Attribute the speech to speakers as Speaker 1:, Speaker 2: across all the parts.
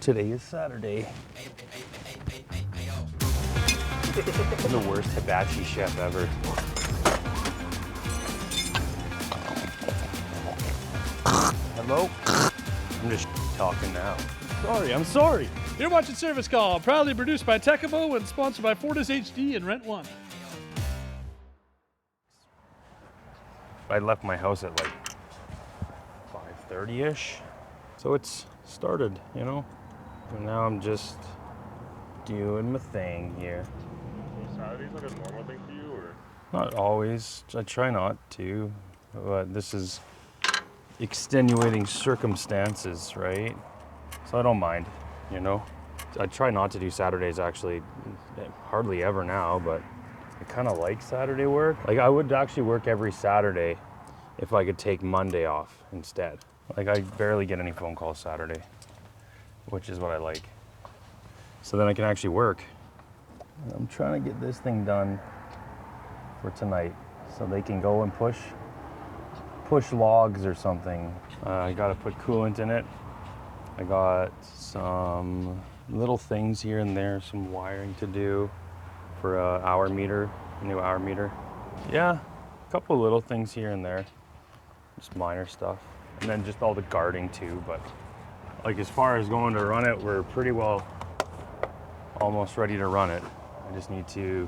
Speaker 1: Today is Saturday. I'm the worst hibachi chef ever. Hello? I'm just talking now.
Speaker 2: Sorry, I'm sorry. You're watching Service Call, proudly produced by Tekamo and sponsored by Fortis HD and Rent One.
Speaker 1: I left my house at like 5:30-ish. So it's started, you know? And now I'm just doing my thing here.
Speaker 3: Saturday's like a normal thing for you, or?
Speaker 1: Not always. I try not to, but this is extenuating circumstances, right? So I don't mind, you know? I try not to do Saturdays actually, hardly ever now, but I kind of like Saturday work. Like I would actually work every Saturday if I could take Monday off instead. Like I barely get any phone calls Saturday, which is what I like. So then I can actually work. I'm trying to get this thing done for tonight so they can go and push logs or something. I gotta put coolant in it. I got some little things here and there, some wiring to do for a hour meter, a new hour meter. Yeah, a couple little things here and there, just minor stuff. And then just all the guarding too, but like as far as going to run it, we're pretty well almost ready to run it. I just need to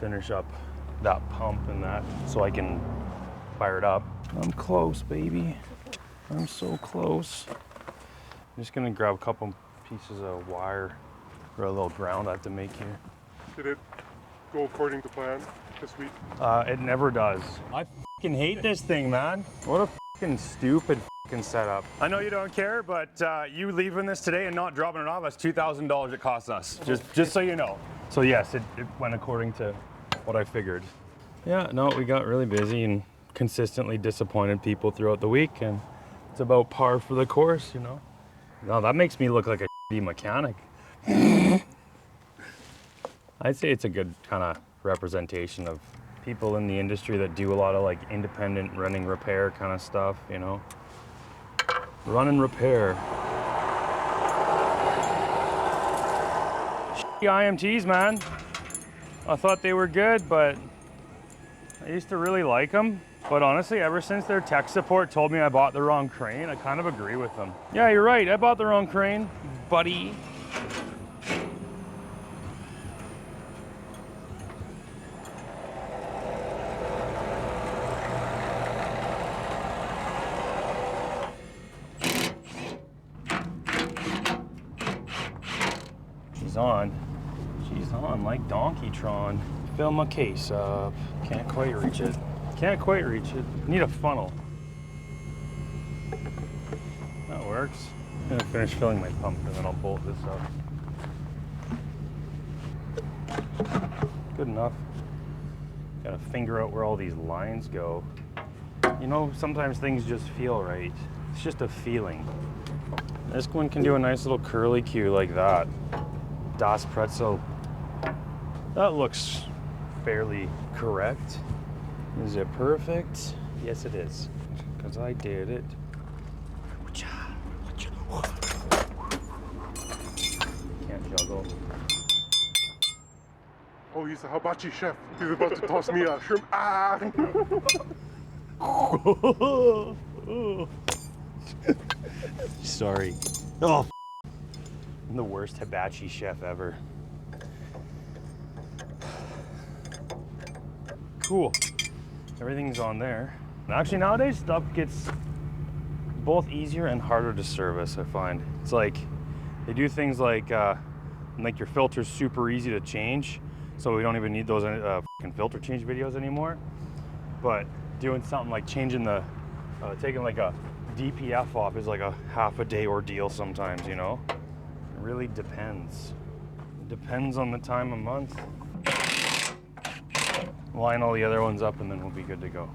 Speaker 1: finish up that pump and that so I can fire it up. I'm close, baby. I'm so close. I'm just gonna grab a couple pieces of wire for a little ground I have to make here.
Speaker 3: Did it go according to plan this week?
Speaker 1: It never does. I fucking hate this thing, man. What a fucking stupid fucking setup. I know you don't care, but you leaving this today and not dropping it off, that's $2,000 it costs us. Just so you know. So yes, it went according to what I figured. Yeah, no, we got really busy and consistently disappointed people throughout the week, and it's about par for the course, you know. No, that makes me look like a shitty mechanic. I'd say it's a good kind of representation of people in the industry that do a lot of like independent running repair kind of stuff, you know. Run and repair. Shitty IMTs, man. I thought they were good, but I used to really like them. But honestly, ever since their tech support told me I bought the wrong crane, I kind of agree with them. Yeah, you're right. I bought the wrong crane, buddy. She's on. She's on like Donkeytron. Fill my case up. Can't quite reach it. Can't quite reach it. Need a funnel. That works. I'm gonna finish filling my pump and then I'll bolt this up. Good enough. Gotta figure out where all these lines go. You know, sometimes things just feel right. It's just a feeling. This one can do a nice little curly cue like that. Das Pretzel. That looks fairly correct. Is it perfect? Yes, it is. Because I did it. Can't juggle.
Speaker 3: Oh, he's a hibachi chef. He's about to toss me a shrimp. Ah!
Speaker 1: Sorry. Oh, I'm the worst hibachi chef ever. Cool. Everything's on there. Actually, nowadays stuff gets both easier and harder to service, I find. It's like they do things like your filter's super easy to change, so we don't even need those fucking filter change videos anymore. But doing something like changing the, taking like a DPF off is like a half a day ordeal sometimes, you know? It really depends. It depends on the time of month. Line all the other ones up and then we'll be good to go.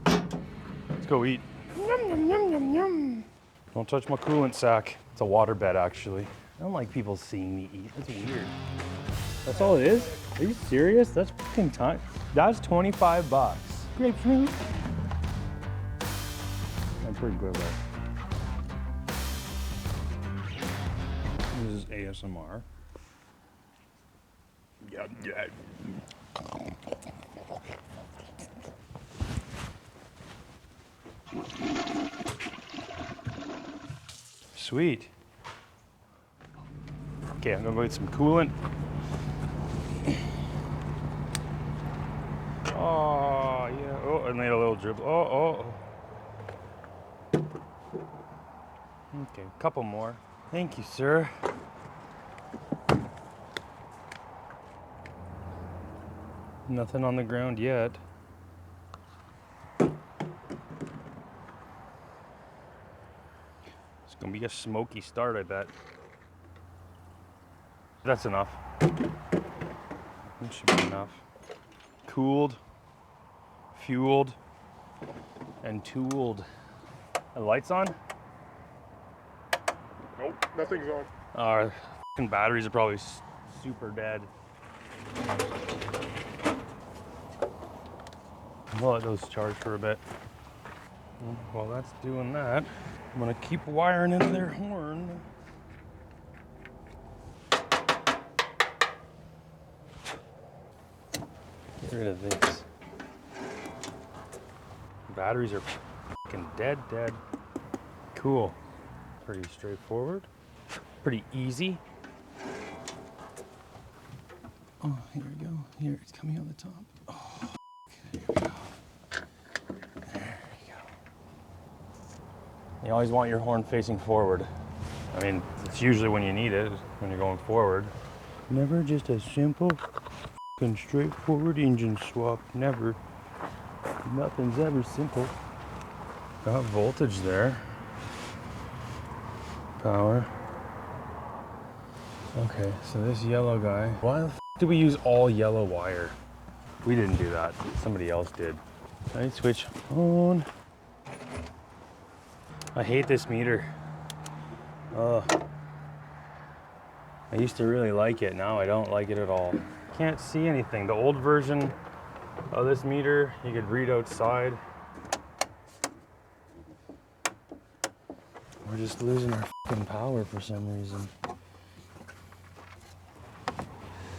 Speaker 1: Let's go eat. Yum, yum, yum, yum, yum. Don't touch my coolant sack. It's a water bed, actually. I don't like people seeing me eat. That's weird. That's all it is? Are you serious? That's fucking time. That's 25 bucks. Grapefruit. I'm pretty good at that. is ASMR. Yeah. Sweet. Okay, I'm gonna go get some coolant. Oh, yeah. Oh, I made a little dribble. Oh. Okay, a couple more. Thank you, sir. Nothing on the ground yet. It's gonna be a smoky start, I bet. That's enough. That should be enough. Cooled, fueled, and tooled. The lights on?
Speaker 3: Nope, nothing's on.
Speaker 1: Our f***ing batteries are probably super dead. We'll let those charge for a bit. While that's doing that, I'm gonna keep wiring into their horn. Get rid of this. Batteries are f***ing dead. Cool. Pretty straightforward. Pretty easy. Oh, here we go. Here, it's coming out the top. Oh, here we go. There you go. You always want your horn facing forward. I mean, it's usually when you need it, when you're going forward. Never just a simple, f***ing straightforward engine swap. Never. Nothing's ever simple. Got voltage there. Power. Okay, so this yellow guy. Why the f did we use all yellow wire? We didn't do that. Somebody else did. Light switch on. I hate this meter. Ugh. I used to really like it. Now I don't like it at all. Can't see anything. The old version of this meter, you could read outside. We're just losing our f***ing power for some reason.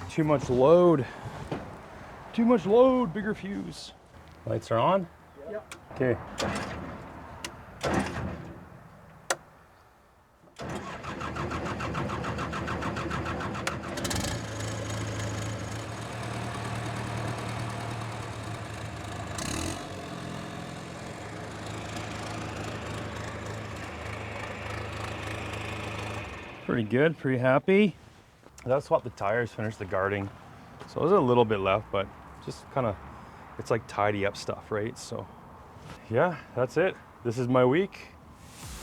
Speaker 1: Too much load. Too much load, bigger fuse. Lights are on?
Speaker 2: Yep.
Speaker 1: Okay. Pretty good, pretty happy. I swapped the tires, finished the guarding. So there's a little bit left, but just kind of, it's like tidy up stuff, right? So yeah, that's it. This is my week.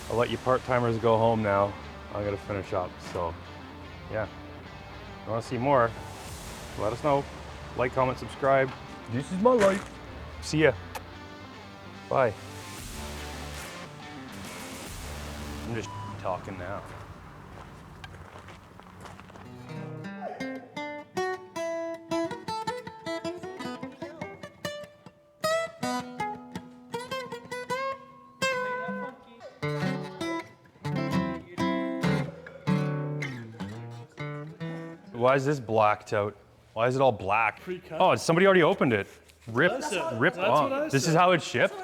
Speaker 1: I'll let you part-timers go home now. I gotta finish up, so yeah. If you wanna see more, let us know. Like, comment, subscribe. This is my life. See ya. Bye. I'm just talking now. Why is this blacked out? Why is it all black?
Speaker 2: Pre-cut.
Speaker 1: Oh, somebody already opened it. Rip, rip
Speaker 2: That's
Speaker 1: off.
Speaker 2: what I
Speaker 1: This
Speaker 2: said.
Speaker 1: is how it's shipped?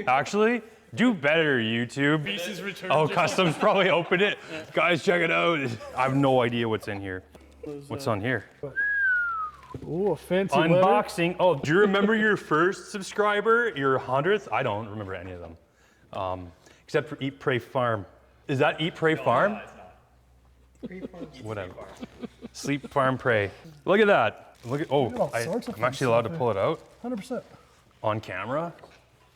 Speaker 1: Actually, do better, YouTube.
Speaker 2: Pieces returned.
Speaker 1: Oh, customs probably opened it. Guys, check it out. I have no idea what's in here. What's on here?
Speaker 2: Ooh, a fancy letter.
Speaker 1: Unboxing. Oh, do you remember your first subscriber? Your 100th? I don't remember any of them. Except for Eat, Pray, Farm. Is that Eat, Pray, Farm?
Speaker 4: No, it's not.
Speaker 1: Whatever. Sleep, Farm, Pray. Look at that. Look at, oh,
Speaker 5: all sorts of
Speaker 1: I'm
Speaker 5: fun
Speaker 1: actually allowed to
Speaker 5: stuff,
Speaker 1: pull it out
Speaker 5: 100%.
Speaker 1: on camera.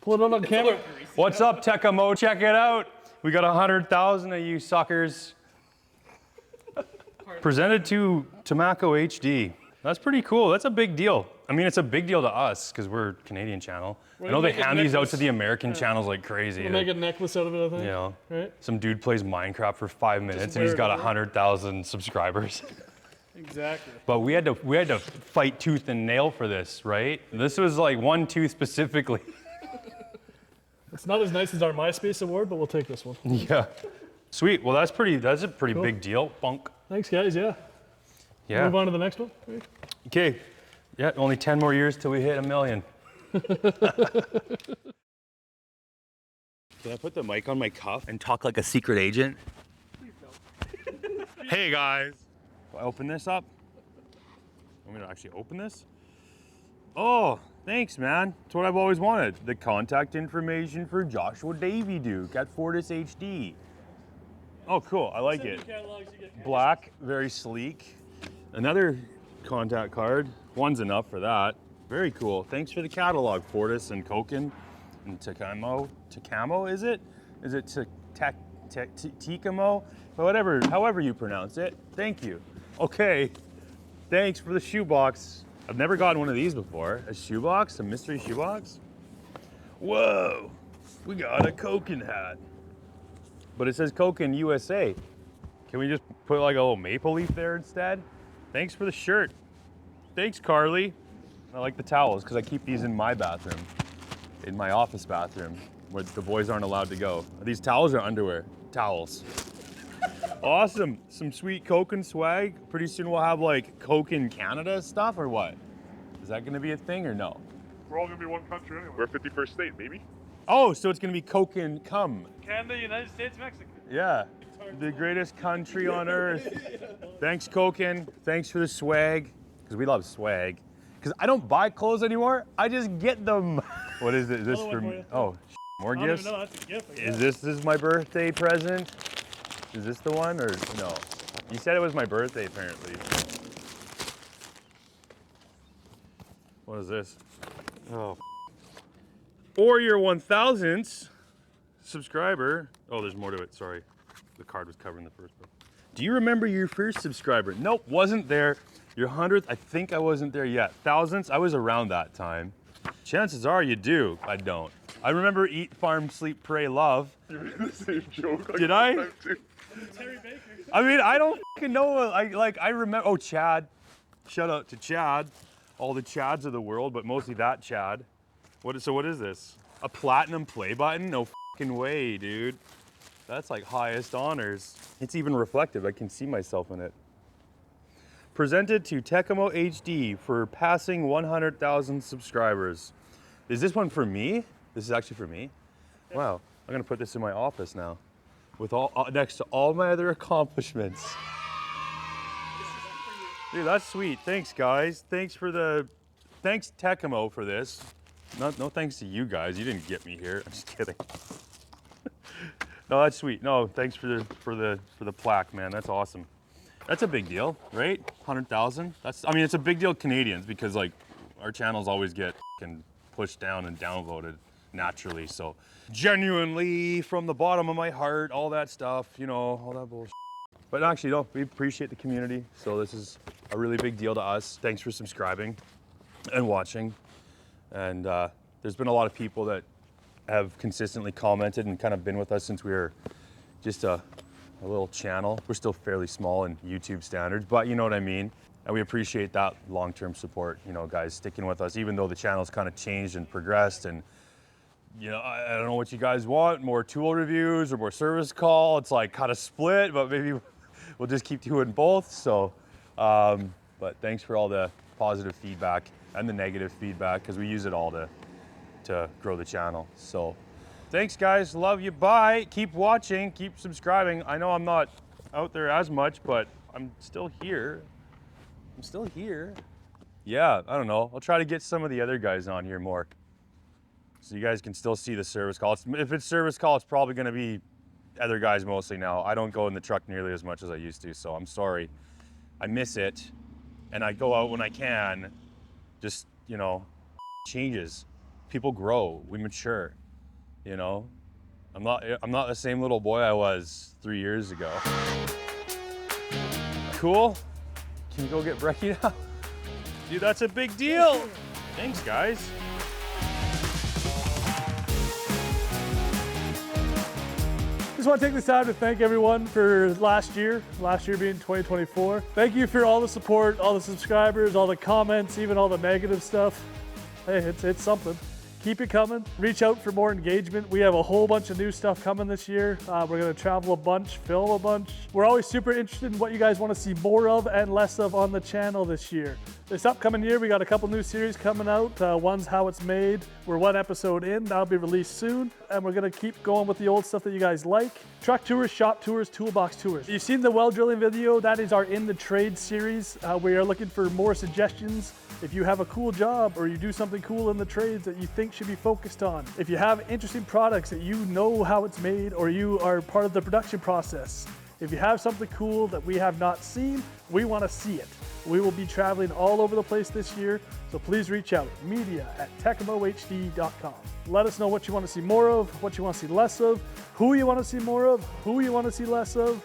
Speaker 2: Pull it on camera.
Speaker 1: What's up, Tekamo? Check it out. We got 100,000 of you suckers. Presented to TekamoHD. That's pretty cool. That's a big deal. I mean, it's a big deal to us because we're a Canadian channel. I know they
Speaker 2: make a
Speaker 1: hand these out
Speaker 2: necklace.
Speaker 1: to the American channels like crazy.
Speaker 2: We'll make a necklace out of it, I think.
Speaker 1: You know,
Speaker 2: Right?
Speaker 1: some dude plays Minecraft for 5 minutes and he's
Speaker 2: wear it
Speaker 1: got
Speaker 2: over.
Speaker 1: 100,000 subscribers.
Speaker 2: Exactly.
Speaker 1: But we had to fight tooth and nail for this, right? This was like one tooth specifically.
Speaker 2: It's not as nice as our MySpace award, but we'll take this one.
Speaker 1: Yeah. Sweet. Well, that's a pretty big deal. Bunk.
Speaker 2: Thanks, guys. Yeah.
Speaker 1: Yeah.
Speaker 2: Move on to the next one.
Speaker 1: Okay. Yeah, only 10 more years till we hit 1 million. Can I put the mic on my cuff and talk like a secret agent?
Speaker 2: Please no.
Speaker 1: Hey guys. Do I open this up? I'm gonna actually open this. Oh, thanks man. That's what I've always wanted. The contact information for Joshua Davy Duke at Fortis HD. Oh cool, I like it. Black, very sleek. Another contact card. One's enough for that. Very cool. Thanks for the catalog, Fortis and Koken and Tekamo. Tekamo, is it? Is it Tekamo? Whatever, however you pronounce it. Thank you. Okay. Thanks for the shoebox. I've never gotten one of these before. A shoebox? A mystery shoebox? Whoa. We got a Koken hat. But it says Koken USA. Can we just put like a little maple leaf there instead? Thanks for the shirt. Thanks, Carly. I like the towels because I keep these in my bathroom, in my office bathroom, where the boys aren't allowed to go. These towels are underwear. Towels. Awesome. Some sweet Koken swag. Pretty soon we'll have like Koken Canada stuff or what? Is that going to be a thing or no?
Speaker 3: We're all gonna be one country anyway. We're 51st state, maybe.
Speaker 1: Oh, so it's going to be Koken come.
Speaker 2: Canada, United States, Mexico.
Speaker 1: Yeah. The greatest country on earth. Thanks, Koken. Thanks for the swag. Because we love swag. Because I don't buy clothes anymore. I just get them. What is it? Is this for me? Oh, more gifts?
Speaker 2: No, that's a gift.
Speaker 1: Is this my birthday present? Is this the one or no? You said it was my birthday apparently. What is this? Oh. Or your 1000th subscriber. Oh, there's more to it, sorry. The card was covering the first one. Do you remember your first subscriber? Nope, wasn't there. Your 100th, I think I wasn't there yet. 1000th, I was around that time. Chances are you do. I don't. I remember Eat, Farm, Sleep, Pray, Love.
Speaker 3: You made the same joke. Like
Speaker 1: Did I?
Speaker 3: time too.
Speaker 2: Terry Baker.
Speaker 1: I mean, I don't fucking know. I remember. Oh, Chad. Shout out to Chad. All the Chads of the world, but mostly that Chad. So what is this? A platinum play button? No fucking way, dude. That's like highest honors. It's even reflective. I can see myself in it. Presented to Tekamo HD for passing 100,000 subscribers. Is this one for me? This is actually for me? Wow. I'm gonna put this in my office now. With all next to all my other accomplishments. Dude, that's sweet. Thanks, guys. Thanks Tekamo for this. No thanks to you guys. You didn't get me here. I'm just kidding. No, that's sweet. No, thanks for the plaque, man. That's awesome. That's a big deal, right? 100,000. I mean, it's a big deal Canadians because like our channels always get pushed down and downvoted naturally. So genuinely from the bottom of my heart, all that stuff, you know, all that bullshit. But actually, no, we appreciate the community. So this is a really big deal to us. Thanks for subscribing and watching. And there's been a lot of people that have consistently commented and kind of been with us since we were just a little channel. We're still fairly small in YouTube standards, but you know what I mean. And we appreciate that long-term support, you know, guys sticking with us, even though the channel's kind of changed and progressed. And, you know, I don't know what you guys want, more tool reviews or more service call. It's like kind of split, but maybe we'll just keep doing both. So, but thanks for all the positive feedback and the negative feedback, because we use it all to grow the channel. So thanks guys, love you, bye. Keep watching, keep subscribing. I know I'm not out there as much, but I'm still here. Yeah, I don't know. I'll try to get some of the other guys on here more, so you guys can still see the service call. If it's service call, it's probably gonna be other guys mostly now. I don't go in the truck nearly as much as I used to, so I'm sorry. I miss it, and I go out when I can. Just, you know, changes. People grow, we mature, you know? I'm not the same little boy I was 3 years ago. Cool? Can you go get brekkie now? Dude, that's a big deal. Thanks, guys.
Speaker 2: Just want to take this time to thank everyone for last year being 2024. Thank you for all the support, all the subscribers, all the comments, even all the negative stuff. Hey, it's something. Keep it coming. Reach out for more engagement. We have a whole bunch of new stuff coming this year. We're going to travel a bunch, film a bunch. We're always super interested in what you guys want to see more of and less of on the channel this year. This upcoming year, we got a couple new series coming out. One's How It's Made. We're 1 episode in. That'll be released soon. And we're going to keep going with the old stuff that you guys like. Truck tours, shop tours, toolbox tours. You've seen the well drilling video. That is our In the Trade series. We are looking for more suggestions. If you have a cool job or you do something cool in the trades that you think should be focused on. If you have interesting products that you know how it's made or you are part of the production process. If you have something cool that we have not seen, we want to see it. We will be traveling all over the place this year, so please reach out, media@TekamoHD.com. Let us know what you want to see more of, what you want to see less of, who you want to see more of, who you want to see less of.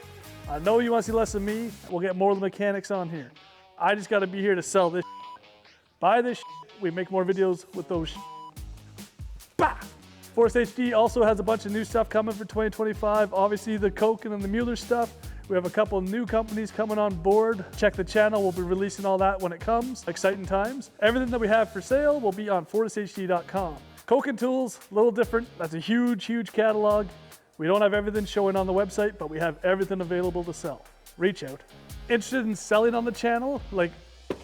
Speaker 2: I know you want to see less of me. We'll get more of the mechanics on here. I just got to be here to sell this. Buy this. We make more videos with those. Bah! Fortis HD also has a bunch of new stuff coming for 2025. Obviously the Koken and the Mueller stuff. We have a couple of new companies coming on board. Check the channel. We'll be releasing all that when it comes. Exciting times. Everything that we have for sale will be on FortisHD.com. Koken tools, a little different. That's a huge, huge catalog. We don't have everything showing on the website, but we have everything available to sell. Reach out. Interested in selling on the channel, like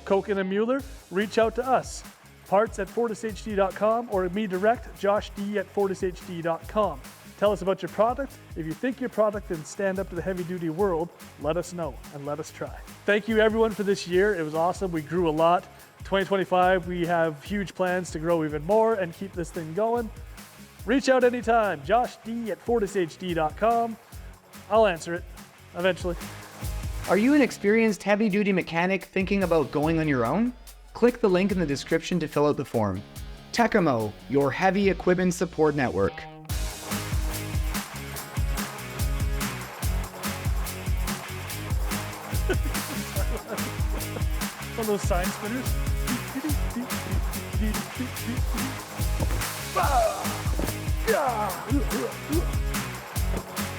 Speaker 2: Koken and Mueller? Reach out to us. Parts@FortisHD.com or me direct, JoshD@FortisHD.com. Tell us about your product. If you think your product can stand up to the heavy duty world, let us know and let us try. Thank you everyone for this year. It was awesome. We grew a lot. 2025, we have huge plans to grow even more and keep this thing going. Reach out anytime, JoshD@FortisHD.com. I'll answer it eventually.
Speaker 5: Are you an experienced heavy-duty mechanic thinking about going on your own? Click the link in the description to fill out the form. Tekamo, your heavy equipment support network.
Speaker 2: One of those sign spinners.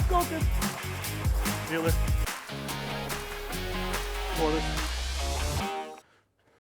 Speaker 2: Koken. Mueller. Fortis.